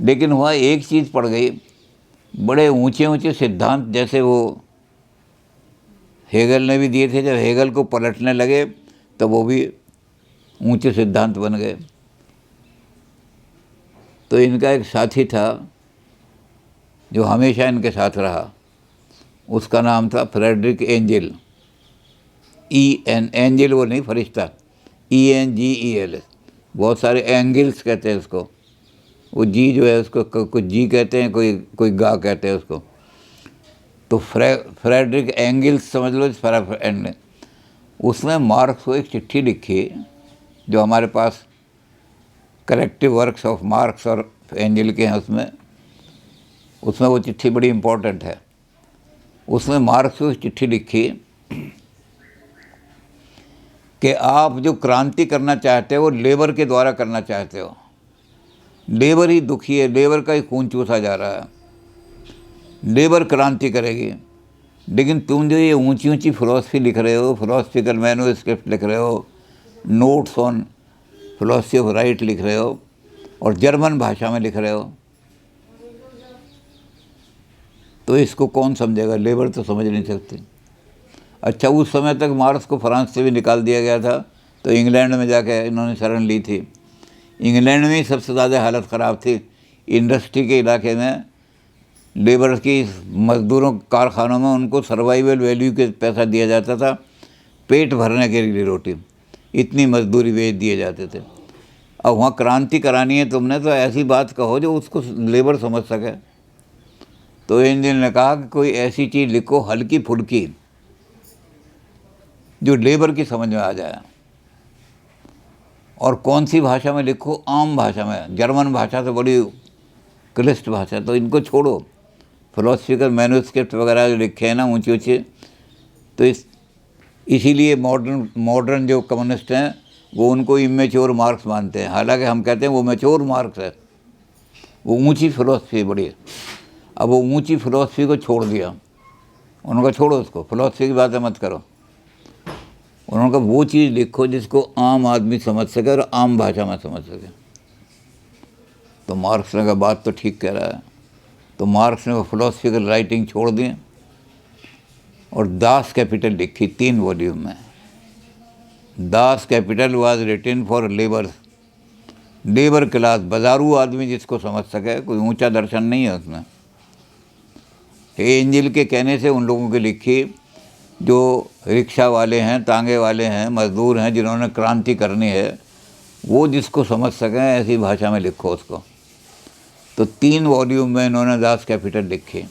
लेकिन वहाँ एक चीज़ पड़ गई, बड़े ऊंचे ऊंचे सिद्धांत जैसे वो हेगल ने भी दिए थे, जब हेगल को पलटने लगे तो वो भी ऊंचे सिद्धांत बन गए। तो इनका एक साथी था जो हमेशा इनके साथ रहा, उसका नाम था फ्रेडरिक एंजेल। एंजेल वो नहीं, फरिश्ता, ENGEL। बहुत सारे एंगल्स कहते हैं उसको, वो जी जो है उसको कुछ जी कहते हैं, कोई गा कहते हैं उसको। तो फ्रेडरिक एंगल्स समझ लो, फ्रेंड। उसने मार्क्स को एक चिट्ठी लिखी जो हमारे पास कलेक्टिव वर्क्स ऑफ मार्क्स और एंजल के हैं, उसमें वो चिट्ठी बड़ी इम्पोर्टेंट है। उसने मार्क्स को चिट्ठी लिखी कि आप जो क्रांति करना चाहते हो वो लेबर के द्वारा करना चाहते हो। लेबर ही दुखी है, लेबर का ही खून चूसा जा रहा है, लेबर क्रांति करेगी। लेकिन तुम जो ये ऊंची ऊंची फिलॉसफी लिख रहे हो, फिलोसफिकल मैन्युस्क्रिप्ट लिख रहे हो, notes on philosophy of right लिख रहे हो और जर्मन भाषा में लिख रहे हो, तो इसको कौन समझेगा? लेबर तो समझ नहीं सकती। अच्छा, उस समय तक मार्क्स को फ्रांस से भी निकाल दिया गया था, तो इंग्लैंड में जाके इन्होंने शरण ली थी। इंग्लैंड में ही सबसे ज़्यादा हालत ख़राब थी। इंडस्ट्री के इलाके में लेबर की, मज़दूरों कारखानों में उनको सर्वाइवल वैल्यू के पैसा दिया जाता था, पेट भरने के लिए रोटी, इतनी मजदूरी बेच दिए जाते थे। अब वहाँ क्रांति करानी है तुमने, तो ऐसी बात कहो जो उसको लेबर समझ सके। तो एंजल ने कहा कि कोई ऐसी चीज़ लिखो हल्की फुल्की जो लेबर की समझ में आ जाए। और कौन सी भाषा में लिखो? आम भाषा में। जर्मन भाषा तो बड़ी क्लिष्ट भाषा, तो इनको छोड़ो। फिलोसफिकल मैन्युस्क्रिप्ट वगैरह जो लिखे हैं ना ऊंचे ऊंचे, तो इसीलिए मॉडर्न जो कम्युनिस्ट हैं वो उनको इमेच्योर मार्क्स मानते हैं। हालांकि हम कहते हैं वो मैच्योर मार्क्स है, वो ऊंची फिलोसफी बड़ी है। अब वो ऊंची फिलोसफी को छोड़ दिया, उन्होंने कहा छोड़ो उसको, फिलोसफी की बातें मत करो। उन्होंने कहा वो चीज़ लिखो जिसको आम आदमी समझ सके और आम भाषा में समझ सके। तो मार्क्स ने कहा बात तो ठीक कह रहा है। तो मार्क्स ने वो फिलोसफिकल राइटिंग छोड़ दी और दास कैपिटल लिखी 3 वॉल्यूम में। Das Kapital was written for labour class, बाजारू आदमी जिसको समझ सके, कोई ऊंचा दर्शन नहीं है उसमें। एंजल के कहने से उन लोगों की लिखी जो रिक्शा वाले हैं, तांगे वाले हैं, मजदूर हैं, जिन्होंने क्रांति करनी है, वो जिसको समझ सकें ऐसी भाषा में लिखो उसको। तो 3 वॉल्यूम में इन्होंने दास कैपिटल लिखी।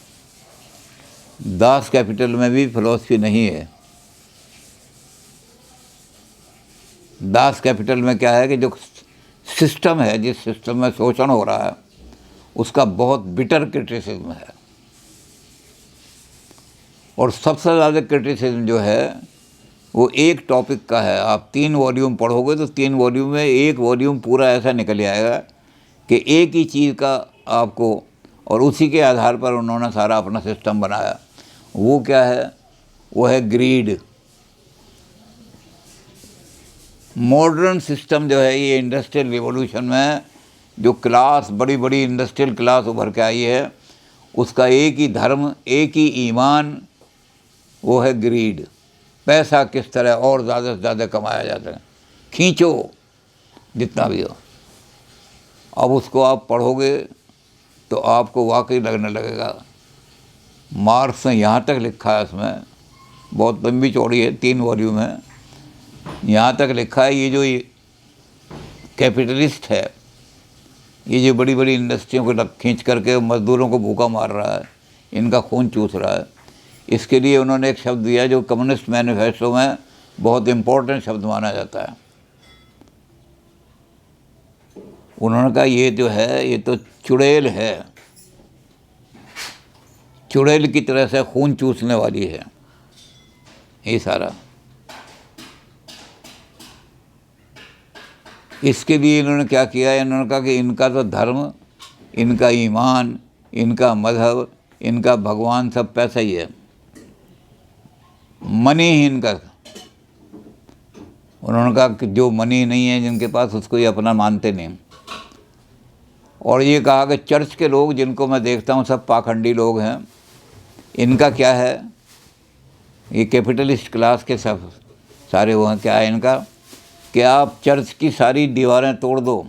दास कैपिटल में भी फिलॉसफी नहीं है। दास कैपिटल में क्या है कि जो सिस्टम है, जिस सिस्टम में शोषण हो रहा है, उसका बहुत बिटर क्रिटिसिज्म है। और सबसे ज़्यादा क्रिटिसिज्म जो है वो एक टॉपिक का है। आप 3 वॉल्यूम पढ़ोगे तो 3 वॉल्यूम में 1 वॉल्यूम पूरा ऐसा निकल आएगा कि एक ही चीज़ का आपको, और उसी के आधार पर उन्होंने सारा अपना सिस्टम बनाया। वो क्या है? वो है ग्रीड। मॉडर्न सिस्टम जो है, ये इंडस्ट्रियल रिवॉल्यूशन में जो क्लास, बड़ी बड़ी इंडस्ट्रियल क्लास उभर के आई है, उसका एक ही धर्म, एक ही ईमान, वो है ग्रीड। पैसा किस तरह और ज़्यादा से ज़्यादा कमाया जाता है, खींचो जितना भी हो। अब उसको आप पढ़ोगे तो आपको वाकई लगने लगेगा। मार्क्स ने यहाँ तक लिखा है, इसमें बहुत लंबी चौड़ी है, 3 वॉल्यूम है। यहाँ तक लिखा है, ये जो कैपिटलिस्ट है, ये जो बड़ी बड़ी इंडस्ट्रियों को खींच करके मज़दूरों को भूखा मार रहा है, इनका खून चूस रहा है, इसके लिए उन्होंने एक शब्द दिया जो कम्युनिस्ट मैनिफेस्टो में बहुत इम्पोर्टेंट शब्द माना जाता है। उन्होंने कहा ये जो है, ये तो चुड़ैल है, चुड़ैल की तरह से खून चूसने वाली है ये सारा। इसके लिए इन्होंने क्या किया? इन्होंने कहा कि इनका तो धर्म, इनका ईमान, इनका मजहब, इनका भगवान सब पैसा ही है, मनी ही इनका। उन्होंने कहा कि जो मनी नहीं है जिनके पास, उसको ये अपना मानते नहीं। और ये कहा कि चर्च के लोग जिनको मैं देखता हूँ सब पाखंडी लोग हैं, इनका क्या है, ये कैपिटलिस्ट क्लास के सब सारे वो हैं, क्या है इनका कि आप चर्च की सारी दीवारें तोड़ दो,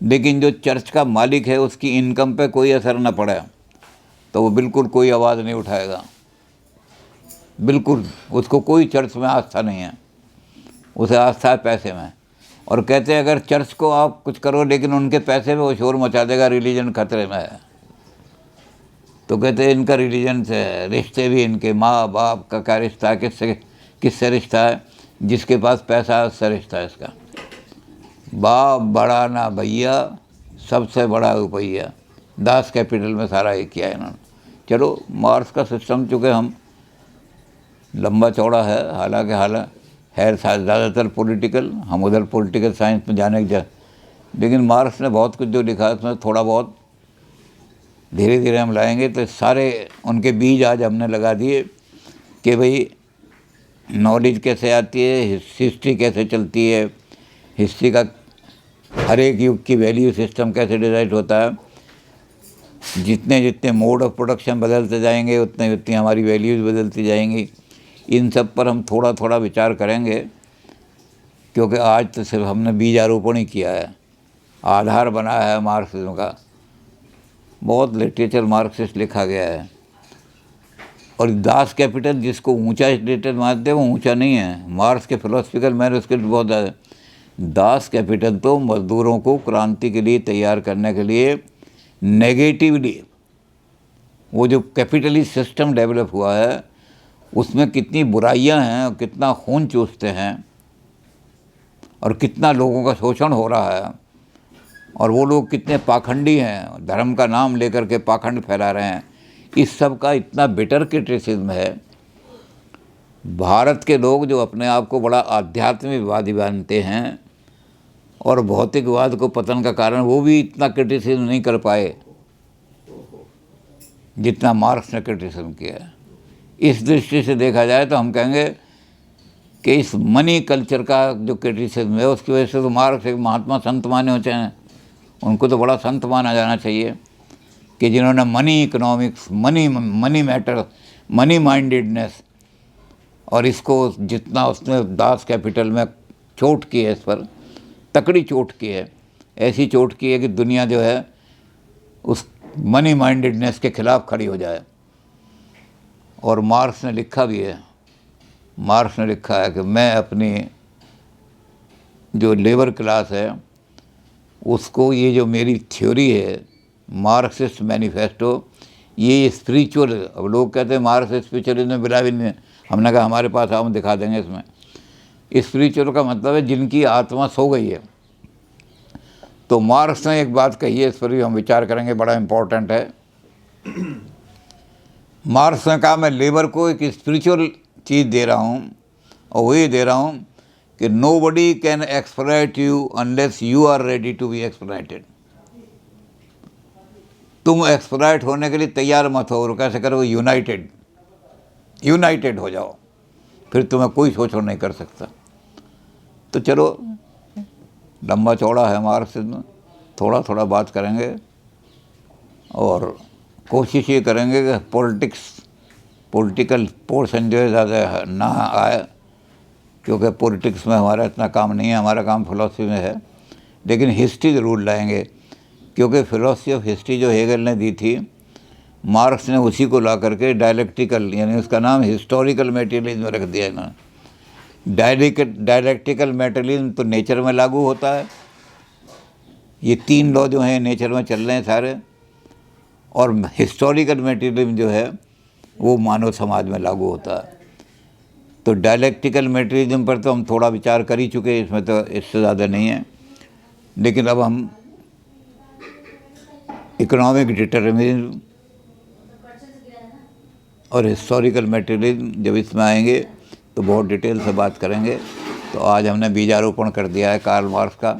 लेकिन जो चर्च का मालिक है उसकी इनकम पे कोई असर न पड़े तो वो बिल्कुल कोई आवाज़ नहीं उठाएगा, बिल्कुल उसको कोई चर्च में आस्था नहीं है, उसे आस्था है पैसे में। और कहते हैं अगर चर्च को आप कुछ करो लेकिन उनके पैसे में वो शोर मचा देगा, रिलीजन खतरे में है। तो कहते हैं इनका रिलीजन से रिश्ते भी, इनके माँ बाप का क्या रिश्ता है, किससे रिश्ता है, जिसके पास पैसा है उससे रिश्ता है इसका। बाप बड़ा ना भैया, सबसे बड़ा रुपया, दास कैपिटल में सारा ये किया है इन्होंने। चलो मार्क्स का सिस्टम चूँकि हम लंबा चौड़ा है, हालांकि है ज़्यादातर पॉलिटिकल, हम उधर पॉलिटिकल साइंस में जाने के लेकिन मार्क्स ने बहुत कुछ जो लिखा है उसमें थोड़ा बहुत धीरे धीरे हम लाएंगे। तो सारे उनके बीज आज हमने लगा दिए कि भाई नॉलेज कैसे आती है, हिस्ट्री कैसे चलती है, हिस्ट्री का हर एक युग की वैल्यू सिस्टम कैसे डिसाइड होता है, जितने जितने मोड ऑफ प्रोडक्शन बदलते जाएंगे उतने उतनी हमारी वैल्यूज़ बदलती जाएंगी। इन सब पर हम थोड़ा थोड़ा विचार करेंगे, क्योंकि आज तो सिर्फ हमने बीजारोपण ही किया है, आधार बनाया है मार्क्सिज्म का। बहुत लिटरेचर मार्क्सिस्ट लिखा गया है। और दास कैपिटल जिसको ऊंचा लिटरेचर मानते हैं वो ऊंचा नहीं है, मार्क्स के फिलोसफिकल मैन्युस्क्रिप्ट बहुत ज़्यादा। दास कैपिटल तो मजदूरों को क्रांति के लिए तैयार करने के लिए नेगेटिवली, वो जो कैपिटलिस्ट सिस्टम डेवलप हुआ है उसमें कितनी बुराइयां हैं और कितना खून चूसते हैं और कितना लोगों का शोषण हो रहा है, और वो लोग कितने पाखंडी हैं, धर्म का नाम लेकर के पाखंड फैला रहे हैं, इस सब का इतना बिटर क्रिटिसिज्म है। भारत के लोग जो अपने आप को बड़ा आध्यात्मिकवादी मानते हैं और भौतिकवाद को पतन का कारण, वो भी इतना क्रिटिसिज्म नहीं कर पाए जितना मार्क्स ने क्रिटिसिज्म किया है। इस दृष्टि से देखा जाए तो हम कहेंगे कि इस मनी कल्चर का जो क्रिटिसिज्म है उसकी वजह से तो मार्क्स एक महात्मा संत माने होते हैं, उनको तो बड़ा संत माना जाना चाहिए कि जिन्होंने money economics, money matter, money mindedness, और इसको जितना उसने दास कैपिटल में चोट की है, इस पर तकड़ी चोट की है, ऐसी चोट की है कि दुनिया जो है उस मनी माइंडेडनेस के खिलाफ खड़ी हो जाए। और मार्क्स ने लिखा भी है, मार्क्स ने लिखा है कि मैं अपनी जो लेबर क्लास है उसको, ये जो मेरी थ्योरी है मार्क्सिस्ट मैनिफेस्टो, ये स्पिरिचुअल, अब लोग कहते हैं मार्क्स स्पिरिचुअलिज्म में बिला भी नहीं, हमने कहा हमारे पास आओ, हम दिखा देंगे इसमें। स्पिरिचुअल का मतलब है जिनकी आत्मा सो गई है। तो मार्क्स ने एक बात कही है, इस पर भी हम विचार करेंगे, बड़ा इम्पोर्टेंट है। मार्क्स ने कहा मैं लेबर को एक स्पिरिचुअल चीज़ दे रहा हूँ, और वो ये दे रहा हूँ कि nobody can exploit you unless you are ready to be exploited. तुम एक्सप्लॉइट होने के लिए तैयार मत हो, और कैसे करो, यूनाइटेड हो जाओ, फिर तुम्हें कोई शोषण नहीं कर सकता। तो चलो लंबा चौड़ा है मार्क्सिज्म, थोड़ा थोड़ा बात करेंगे और कोशिश ये करेंगे कि पॉलिटिकल पोर्शन जो है ज़्यादा ना आए, क्योंकि पॉलिटिक्स में हमारा इतना काम नहीं है, हमारा काम फिलॉसफी में है। लेकिन हिस्ट्री ज़रूर लाएंगे, क्योंकि फिलॉसफी ऑफ हिस्ट्री जो हेगल ने दी थी, मार्क्स ने उसी को ला करके डायलेक्टिकल, यानी उसका नाम हिस्टोरिकल मटेरियलिज्म रख दिया इन्होंने। डायलेक्टिकल मटेरियलिज्म तो नेचर में लागू होता है, ये 3 लॉ जो हैं नेचर में चल रहे हैं सारे, और हिस्टोरिकल मटेरियलिज्म जो है वो मानव समाज में लागू होता है। तो डायलेक्टिकल मटेरियलिज्म पर तो हम थोड़ा विचार कर ही चुके, इसमें तो इससे ज़्यादा नहीं है। लेकिन अब हम इकोनॉमिक डिटरमिनिज्म और हिस्टोरिकल मटेरियलिज्म जब इसमें आएंगे तो बहुत डिटेल से बात करेंगे। तो आज हमने बीजारोपण कर दिया है कार्ल मार्क्स का।